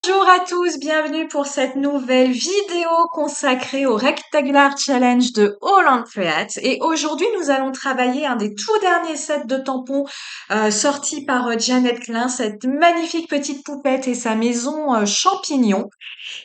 Bonjour à tous, bienvenue pour cette nouvelle vidéo consacrée au Rectangular Challenge de Holland Create. Et aujourd'hui, nous allons travailler un des tout derniers sets de tampons sortis par Janet Klein, cette magnifique petite poupette et sa maison champignon.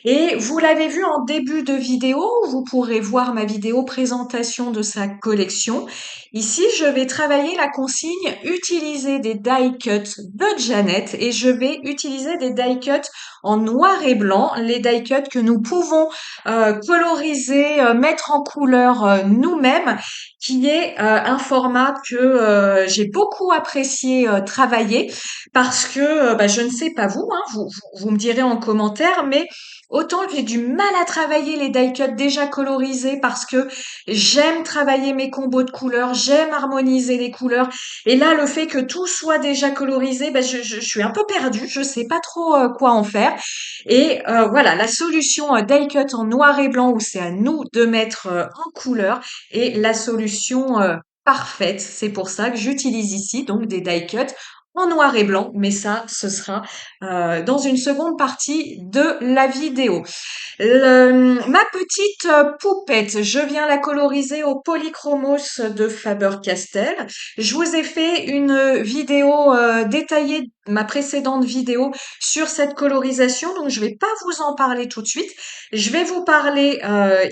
Et vous l'avez vu en début de vidéo, vous pourrez voir ma vidéo présentation de sa collection. Ici, je vais travailler la consigne utiliser des die cuts de Janet et je vais utiliser des die cuts en noir et blanc, les die cuts que nous pouvons coloriser, mettre en couleur nous-mêmes, qui est un format que j'ai beaucoup apprécié travailler parce que je ne sais pas vous, hein, vous me direz en commentaire, mais autant j'ai du mal à travailler les die cuts déjà colorisés parce que j'aime travailler mes combos de couleurs, j'aime harmoniser les couleurs. Et là, le fait que tout soit déjà colorisé, je suis un peu perdue, je sais pas trop quoi en faire. Et voilà, la solution die cut en noir et blanc où c'est à nous de mettre en couleur est la solution parfaite. C'est pour ça que j'utilise ici donc des die cuts en noir et blanc, mais ça, ce sera dans une seconde partie de la vidéo. Ma petite poupette, je viens la coloriser au Polychromos de Faber-Castell. Je vous ai fait une vidéo détaillée, ma précédente vidéo, sur cette colorisation, donc je vais pas vous en parler tout de suite. Je vais vous parler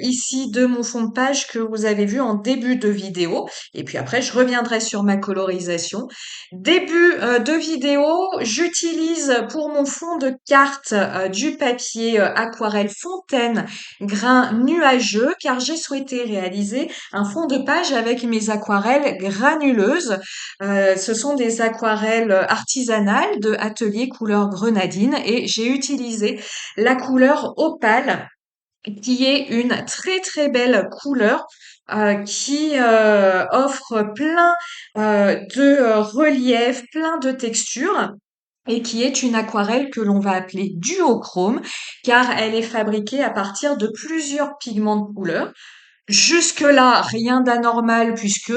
ici de mon fond de page que vous avez vu en début de vidéo, et puis après je reviendrai sur ma colorisation. Début de vidéo, j'utilise pour mon fond de carte du papier aquarelle fontaine grain nuageux car j'ai souhaité réaliser un fond de page avec mes aquarelles granuleuses. Ce sont des aquarelles artisanales de Atelier couleur grenadine et j'ai utilisé la couleur opale qui est une très très belle couleur qui offre plein de relief, plein de textures et qui est une aquarelle que l'on va appeler duochrome car elle est fabriquée à partir de plusieurs pigments de couleur. Jusque-là, rien d'anormal puisque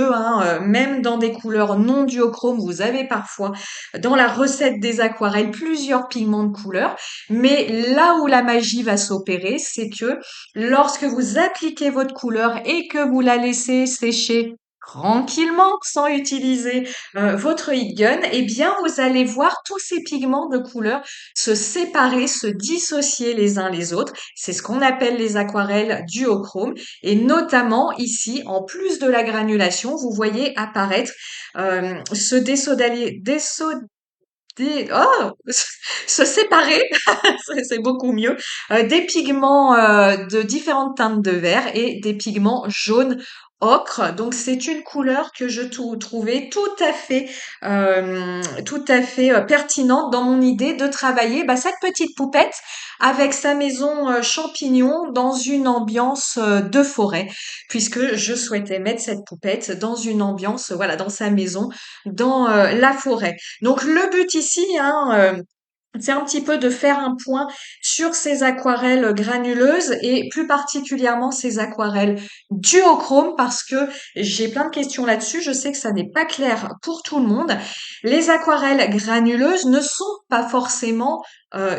même dans des couleurs non duochrome, vous avez parfois dans la recette des aquarelles plusieurs pigments de couleur. Mais là où la magie va s'opérer, c'est que lorsque vous appliquez votre couleur et que vous la laissez sécher tranquillement sans utiliser votre heat gun, eh bien vous allez voir tous ces pigments de couleur se séparer, se dissocier les uns les autres. C'est ce qu'on appelle les aquarelles duochrome. Et notamment ici, en plus de la granulation, vous voyez apparaître se oh, se séparer, c'est beaucoup mieux, des pigments de différentes teintes de vert et des pigments jaunes ocre. Donc c'est une couleur que je trouvais tout à fait pertinente dans mon idée de travailler cette petite poupette avec sa maison champignon dans une ambiance de forêt, puisque je souhaitais mettre cette poupette dans une ambiance, voilà, dans sa maison, dans la forêt. Donc le but ici, c'est un petit peu de faire un point sur ces aquarelles granuleuses et plus particulièrement ces aquarelles duochrome parce que j'ai plein de questions là-dessus. Je sais que ça n'est pas clair pour tout le monde. Les aquarelles granuleuses ne sont pas forcément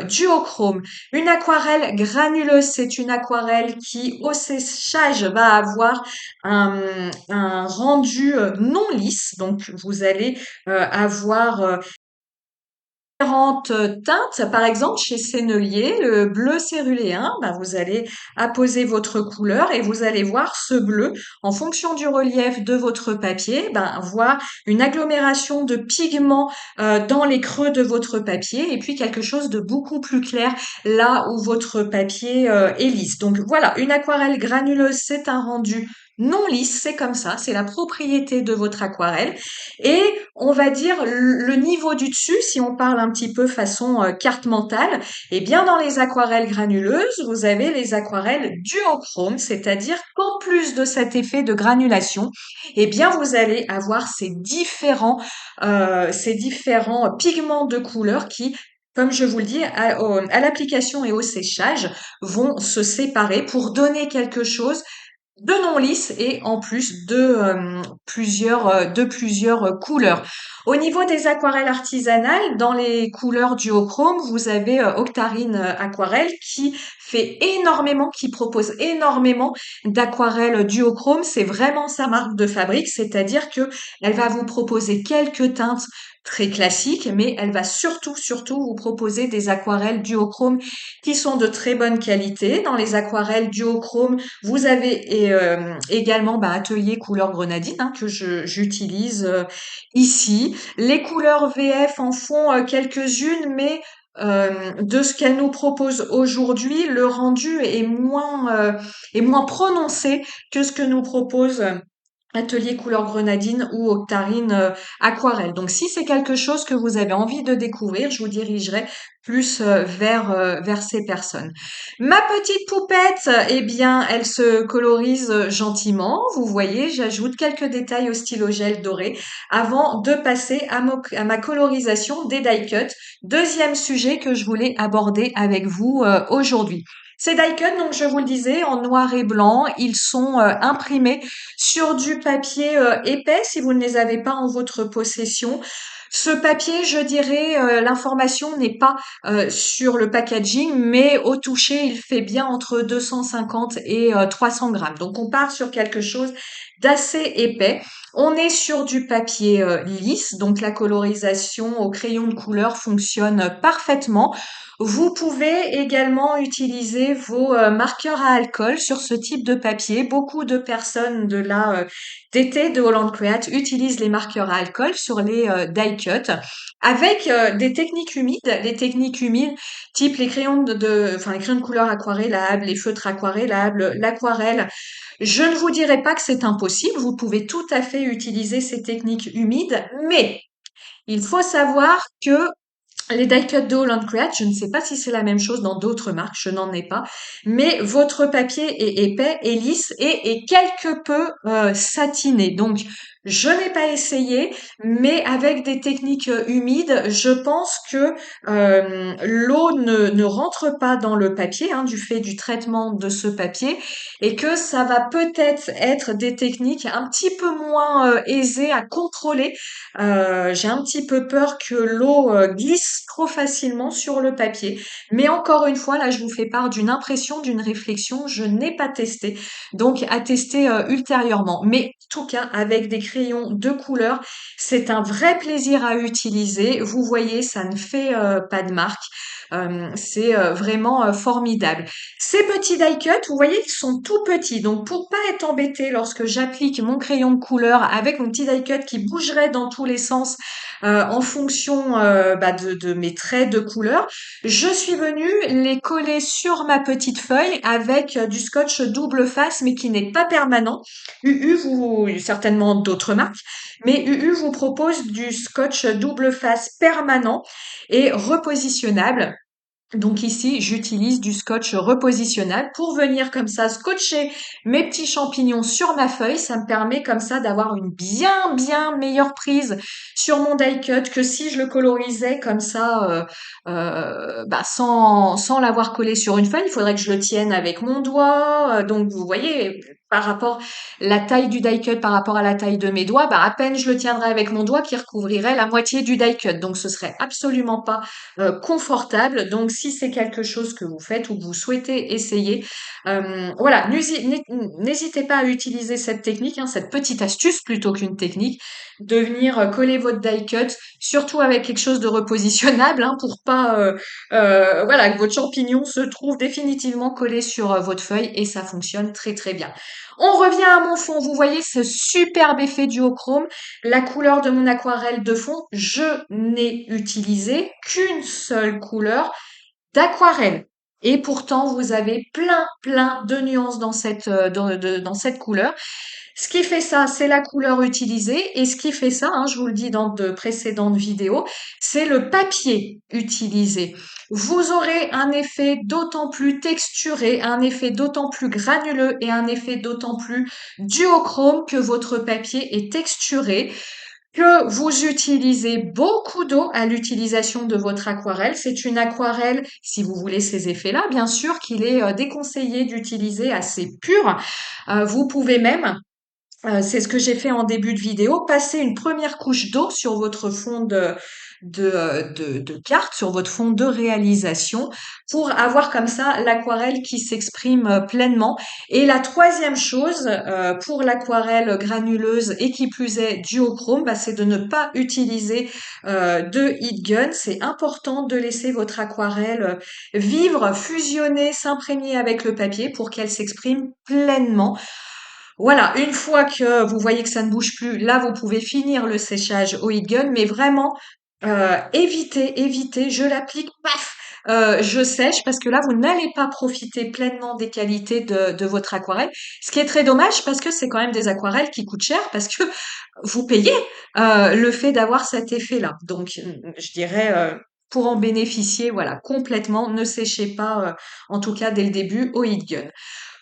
duochrome. Une aquarelle granuleuse, c'est une aquarelle qui, au séchage, va avoir un rendu non lisse. Donc, vous allez avoir différentes teintes. Par exemple, chez Sennelier, le bleu céruléen, vous allez apposer votre couleur et vous allez voir ce bleu, en fonction du relief de votre papier, voir une agglomération de pigments dans les creux de votre papier et puis quelque chose de beaucoup plus clair là où votre papier est lisse. Donc voilà, une aquarelle granuleuse, c'est un rendu non lisse, c'est comme ça, c'est la propriété de votre aquarelle. Et on va dire le niveau du dessus, si on parle un petit peu façon carte mentale, eh bien dans les aquarelles granuleuses, vous avez les aquarelles duochrome, c'est-à-dire qu'en plus de cet effet de granulation, eh bien vous allez avoir ces différents pigments de couleur qui comme je vous le dis, à l'application et au séchage, vont se séparer pour donner quelque chose de non lisse et en plus de plusieurs couleurs. Au niveau des aquarelles artisanales, dans les couleurs duochrome, vous avez Octarine Aquarelle qui propose énormément d'aquarelles duochrome. C'est vraiment sa marque de fabrique, c'est-à-dire que elle va vous proposer quelques teintes très classiques, mais elle va surtout vous proposer des aquarelles duochrome qui sont de très bonne qualité. Dans les aquarelles duochrome, vous avez également Atelier couleur grenadine que j'utilise ici. Les couleurs VF en font quelques-unes, mais de ce qu'elle nous propose aujourd'hui, le rendu est moins prononcé que ce que nous propose Atelier couleur grenadine ou Octarine aquarelle. Donc si c'est quelque chose que vous avez envie de découvrir, je vous dirigerai plus vers ces personnes. Ma petite poupette, eh bien, elle se colorise gentiment. Vous voyez, j'ajoute quelques détails au stylo gel doré avant de passer à ma colorisation des die cuts. Deuxième sujet que je voulais aborder avec vous aujourd'hui. Ces die cuts, donc je vous le disais, en noir et blanc, ils sont imprimés sur du papier épais si vous ne les avez pas en votre possession. Ce papier, je dirais, l'information n'est pas sur le packaging, mais au toucher, il fait bien entre 250 et 300 grammes. Donc, on part sur quelque chose d'assez épais. On est sur du papier lisse, donc la colorisation au crayon de couleur fonctionne parfaitement. Vous pouvez également utiliser vos marqueurs à alcool sur ce type de papier. Beaucoup de personnes d'été de Holland Create utilisent les marqueurs à alcool sur les die cuts avec des techniques humides. Les techniques humides, type les crayons les crayons de couleur aquarellables, les feutres aquarellables, l'aquarelle. Je ne vous dirai pas que c'est impossible. Vous pouvez tout à fait utiliser ces techniques humides, mais il faut savoir que les die cuts de Holland Create, je ne sais pas si c'est la même chose dans d'autres marques, je n'en ai pas, mais votre papier est épais, est lisse et est quelque peu satiné. Donc, je n'ai pas essayé, mais avec des techniques humides, je pense que l'eau ne rentre pas dans le papier du fait du traitement de ce papier et que ça va peut-être être des techniques un petit peu moins aisées à contrôler. J'ai un petit peu peur que l'eau glisse trop facilement sur le papier. Mais encore une fois, là, je vous fais part d'une impression, d'une réflexion. Je n'ai pas testé, donc à tester ultérieurement. Mais en tout cas, avec des crayons de couleur, c'est un vrai plaisir à utiliser. Vous voyez, ça ne fait pas de marque. C'est vraiment formidable. Ces petits die cuts, vous voyez, ils sont tout petits. Donc, pour pas être embêté lorsque j'applique mon crayon de couleur avec mon petit die cut qui bougerait dans tous les sens en fonction de mes traits de couleur, je suis venue les coller sur ma petite feuille avec du scotch double face, mais qui n'est pas permanent. Certainement d'autres marques, mais UU vous propose du scotch double face permanent et repositionnable. Donc ici, j'utilise du scotch repositionnable pour venir comme ça scotcher mes petits champignons sur ma feuille. Ça me permet comme ça d'avoir une bien meilleure prise sur mon die cut que si je le colorisais comme ça sans l'avoir collé sur une feuille. Il faudrait que je le tienne avec mon doigt. Donc vous voyez, par rapport la taille du die cut par rapport à la taille de mes doigts, à peine je le tiendrais avec mon doigt qui recouvrirait la moitié du die cut. Donc ce serait absolument pas confortable. Donc, si c'est quelque chose que vous faites ou que vous souhaitez essayer, voilà, n'hésitez pas à utiliser cette technique, cette petite astuce plutôt qu'une technique, de venir coller votre die cut, surtout avec quelque chose de repositionnable, pour pas, voilà, que votre champignon se trouve définitivement collé sur votre feuille et ça fonctionne très bien. On revient à mon fond. Vous voyez ce superbe effet duochrome. La couleur de mon aquarelle de fond, je n'ai utilisé qu'une seule couleur d'aquarelle. Et pourtant, vous avez plein de nuances dans dans cette couleur. Ce qui fait ça, c'est la couleur utilisée. Et ce qui fait ça, je vous le dis dans de précédentes vidéos, c'est le papier utilisé. Vous aurez un effet d'autant plus texturé, un effet d'autant plus granuleux et un effet d'autant plus duochrome que votre papier est texturé. que vous utilisez beaucoup d'eau à l'utilisation de votre aquarelle. C'est une aquarelle, si vous voulez ces effets-là, bien sûr qu'il est déconseillé d'utiliser assez pur. Vous pouvez même c'est ce que j'ai fait en début de vidéo. Passez une première couche d'eau sur votre fond de carte, sur votre fond de réalisation, pour avoir comme ça l'aquarelle qui s'exprime pleinement. Et la troisième chose, pour l'aquarelle granuleuse et qui plus est duochrome, bah, c'est de ne pas utiliser de heat gun. C'est important de laisser votre aquarelle vivre, fusionner, s'imprégner avec le papier pour qu'elle s'exprime pleinement. Voilà, une fois que vous voyez que ça ne bouge plus, là, vous pouvez finir le séchage au heat gun, mais vraiment, évitez, je l'applique, paf, je sèche, parce que là, vous n'allez pas profiter pleinement des qualités de votre aquarelle. Ce qui est très dommage, parce que c'est quand même des aquarelles qui coûtent cher, parce que vous payez le fait d'avoir cet effet-là. Donc, je dirais, pour en bénéficier, voilà, complètement, ne séchez pas, en tout cas dès le début, au heat gun.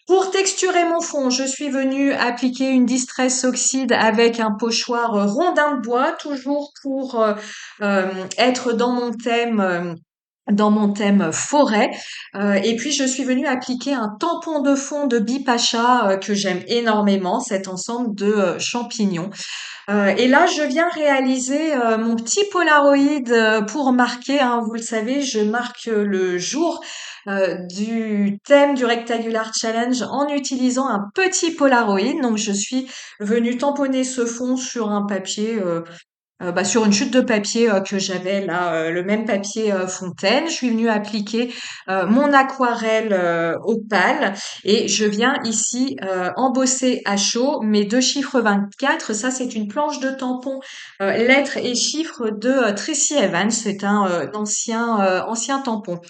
Pour texturer mon fond, je suis venue appliquer une Distress Oxide avec un pochoir rondin de bois, toujours pour être dans mon thème forêt. Et puis je suis venue appliquer un tampon de fond de Bipacha que j'aime énormément, cet ensemble de champignons. Et là, je viens réaliser mon petit Polaroid pour marquer, hein, vous le savez, je marque le jour du thème du Rectangular Challenge en utilisant un petit Polaroid. Donc, je suis venue tamponner ce fond sur un papier bah, sur une chute de papier que j'avais là, le même papier fontaine. Je suis venue appliquer mon aquarelle opale et je viens ici embosser à chaud mes deux chiffres 24. Ça, c'est une planche de tampon lettres et chiffres de Tracy Evans. C'est un ancien tampon.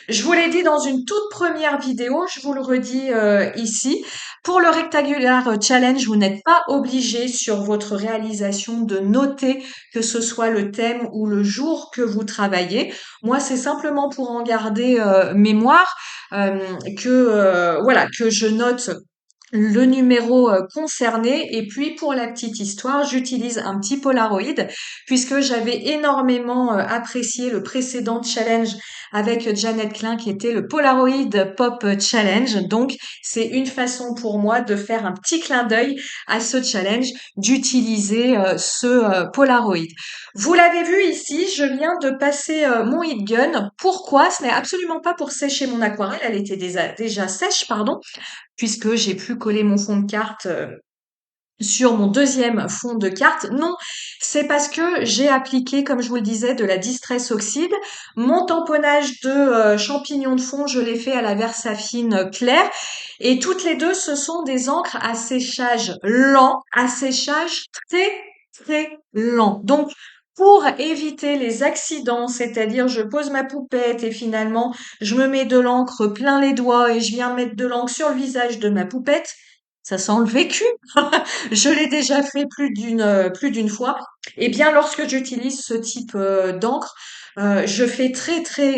Je vous l'ai dit dans une toute première vidéo, je vous le redis ici. Pour le Rectangular Challenge, vous n'êtes pas obligé sur votre réalisation de noter que ce soit le thème ou le jour que vous travaillez. Moi, c'est simplement pour en garder mémoire euh, voilà que je note le numéro concerné. Et puis pour la petite histoire, j'utilise un petit Polaroid puisque j'avais énormément apprécié le précédent challenge avec Janet Klein qui était le Polaroid Pop Challenge. Donc c'est une façon pour moi de faire un petit clin d'œil à ce challenge, d'utiliser ce Polaroid. Vous l'avez vu ici, je viens de passer mon heat gun. Pourquoi? Ce n'est absolument pas pour sécher mon aquarelle, elle était déjà sèche, pardon, puisque j'ai pu coller mon fond de carte sur mon deuxième fond de carte. Non, c'est parce que j'ai appliqué, comme je vous le disais, de la Distress Oxide. Mon tamponnage de champignons de fond, je l'ai fait à la Versafine claire. Et toutes les deux, ce sont des encres à séchage lent, à séchage très, très lent. Donc, pour éviter les accidents, c'est-à-dire je pose ma poupette et finalement je me mets de l'encre plein les doigts et je viens mettre de l'encre sur le visage de ma poupette, ça sent le vécu. Je l'ai déjà fait plus d'une fois. Et bien lorsque j'utilise ce type d'encre, je fais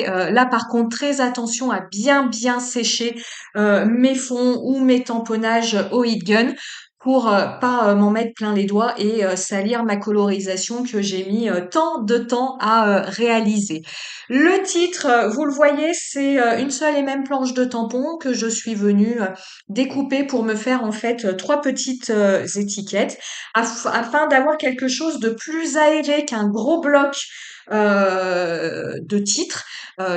là par contre très attention à bien sécher mes fonds ou mes tamponnages au heat gun pour pas m'en mettre plein les doigts et salir ma colorisation que j'ai mis tant de temps à réaliser. Le titre, vous le voyez, c'est une seule et même planche de tampon que je suis venue découper pour me faire en fait trois petites étiquettes afin d'avoir quelque chose de plus aéré qu'un gros bloc de titres.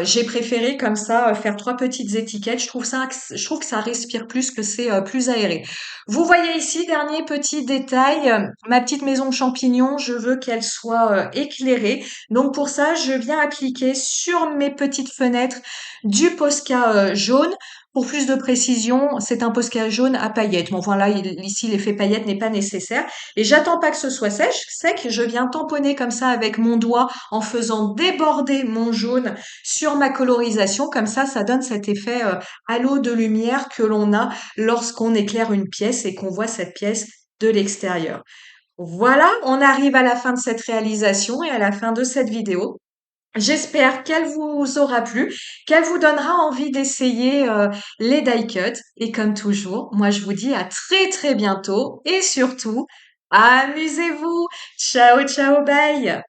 J'ai préféré comme ça faire trois petites étiquettes. Je trouve que ça respire plus, que c'est plus aéré. Vous voyez ici, dernier petit détail, ma petite maison de champignons, je veux qu'elle soit éclairée. Donc pour ça, je viens appliquer sur mes petites fenêtres du Posca jaune. Pour plus de précision, c'est un Posca jaune à paillettes. Bon, voilà, ici, l'effet paillettes n'est pas nécessaire. Et j'attends pas que ce soit sec. Je viens tamponner comme ça avec mon doigt en faisant déborder mon jaune sur ma colorisation. Comme ça donne cet effet halo de lumière que l'on a lorsqu'on éclaire une pièce et qu'on voit cette pièce de l'extérieur. Voilà, on arrive à la fin de cette réalisation et à la fin de cette vidéo. J'espère qu'elle vous aura plu, qu'elle vous donnera envie d'essayer les die cuts. Et comme toujours, moi je vous dis à très très bientôt et surtout, Amusez-vous. Ciao, ciao, bye.